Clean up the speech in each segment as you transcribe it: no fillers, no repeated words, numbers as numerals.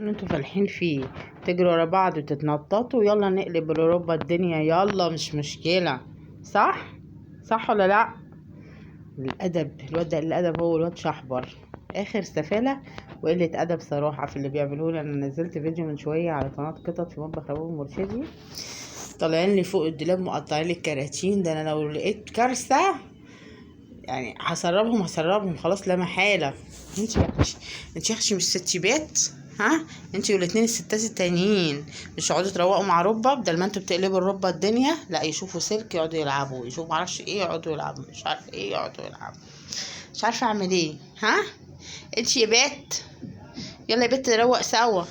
اللي انتوا فالحين فيه، تجروا ورا بعض وتتنططوا، يلا نقلب اوروبا الدنيا، يلا مش مشكلة. صح؟ صح ولا لا؟ الادب، الواد ده الادب، هو الواد شحبر اخر سفالة وقلة ادب صراحة في اللي بيعملوه لي. انا نزلت فيديو من شوية على قناة قطط في مطبخ ابو مرشدي، طالعين لي فوق الدولاب مقطعين لي الكراتين. ده انا لو لقيت كارثة يعني هسربهم خلاص لا محالة. انت يا اختي مش ست بيت، ها؟ انت والاتنين الستات التانيين مش يقعدوا تروقوا مع ربة بدل ما انتوا بتقلبوا الربة الدنيا؟ لا، يشوفوا سلك يقعدوا يلعبوا، يشوفوا معرفش ايه يقعدوا يلعبوا، مش عارفه ايه يقعدوا يلعبوا، مش عارفه اعمل ايه. ها انت يا بيت، يلا يا بيت نروق سوا،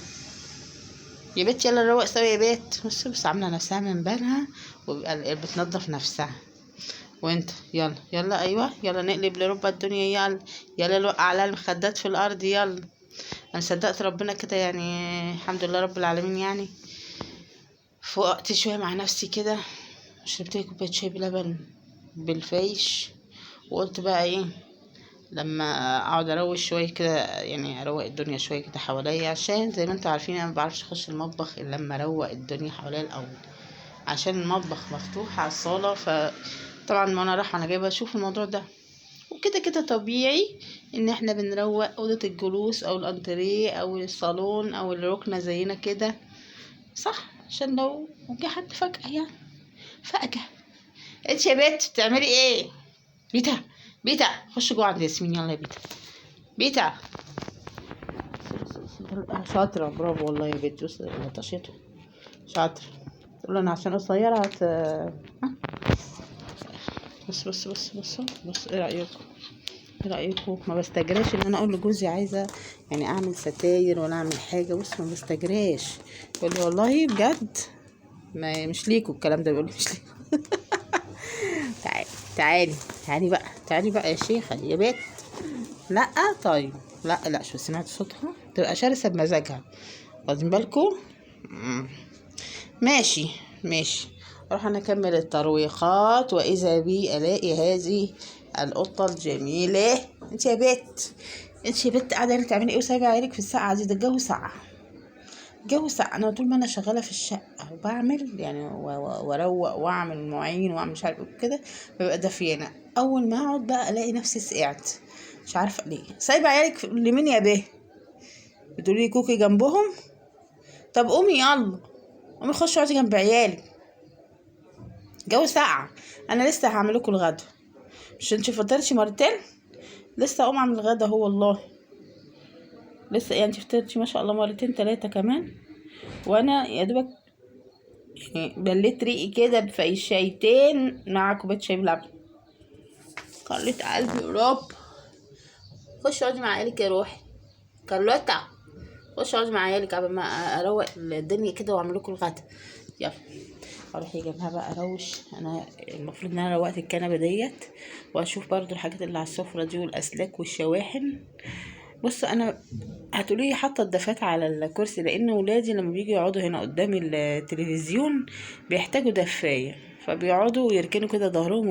يا بيت يلا نروق سوا يا بيت. بس عامله نفسها من بالها وبيبقى بتنظف نفسها. وانت يلا يلا، ايوه يلا نقلب لربع الدنيا، يلا يلا نوقع على المخدات في الارض، يلا. انا صدقت ربنا كده يعني، الحمد لله رب العالمين. يعني فوقت شويه مع نفسي كده، شربت لي كوبايه شاي بلبن بالفيش، وقلت بقى ايه لما اقعد اروش شويه كده، يعني اروق الدنيا شويه كده حواليا، عشان زي ما انتوا عارفين انا ما بعرفش اخش المطبخ الا لما اروق الدنيا حواليا الاول، عشان المطبخ مفتوح على الصاله. فطبعا وانا رايحه انا جايبه اشوف الموضوع ده، وكده كده طبيعي ان احنا بنروق اوضه الجلوس او الانتريه او الصالون او الركنه زينا كده، صح؟ عشان لو جه حد فجاه، يعني فجاه. انت يا بت بتعملي ايه؟ بيتا بيتا خش جوه عند ياسمين، يلا يا بيتا. بيتا شاطره، برافو والله يا بنت، بص لطشته، شاطره. تقول انا عشان قصيره بص ايه رايكم؟ ايه رايكم؟ ما بستجراش ان انا اقول لجوزي عايزه يعني اعمل ستاير ولا اعمل حاجه، بص ما بستجراش. يقول لي والله بجد ما مش ليكوا الكلام ده، بيقول لي مش ليكوا. تعالي تعالي تعالي بقى يا شيخه يا بيت. لا طيب، لا شو سمعت صوتها تبقى شرسه بمزاجها، واخدين بالكم؟ ماشي ماشي. اروح انا اكمل الترويقات، واذا بي الاقي هذه القطه الجميله. انت يا بت، انت يا بت قاعده تعملي ايه وسايبه عيالك في السقعه دي؟ ده الجو ساقع، الجو ساقع. انا طول ما انا شغاله في الشقه وبعمل يعني واروق واعمل مواعين واعمل مش عارفه كده، ببقى دافيانه. اول ما اقعد بقى الاقي نفسي سقعت، مش عارفه ليه. سايبه عيالك لمين يا بيه؟ بتقولي لي كوكي جنبهم؟ طب قومي يلا، قومي خشي اقعدي جنب عيالك، جو ساقعة. انا لسه هعمل لكم الغدا، مش انتي فطرتي مرتين؟ لسه اقوم اعمل الغدا هو والله، لسه يعني انتي فطرتي ما شاء الله مرتين 3 كمان، وانا يا دوبك يعني بليت ريقي كده بفيشايتين مع كوبايه شاي بلبن. كارلوتا قلبي يا رب، خش اقعدي مع عيالك يا روحي. كارلوتا خش اقعدي مع عيالك قبل ما اروق الدنيا كده واعمل لكم الغدا. يلا اروح جنبها بقى اروش. انا المفروض ان انا روقت الكنبه ديت، واشوف برضو الحاجات اللي على السفره دي والاسلاك والشواحن. بص انا هتقولي حاطه الدفات على الكرسي، لان ولادي لما بيجوا يقعدوا هنا قدام التلفزيون بيحتاجوا دفايه، فبيقعدوا يركنوا كده ظهرهم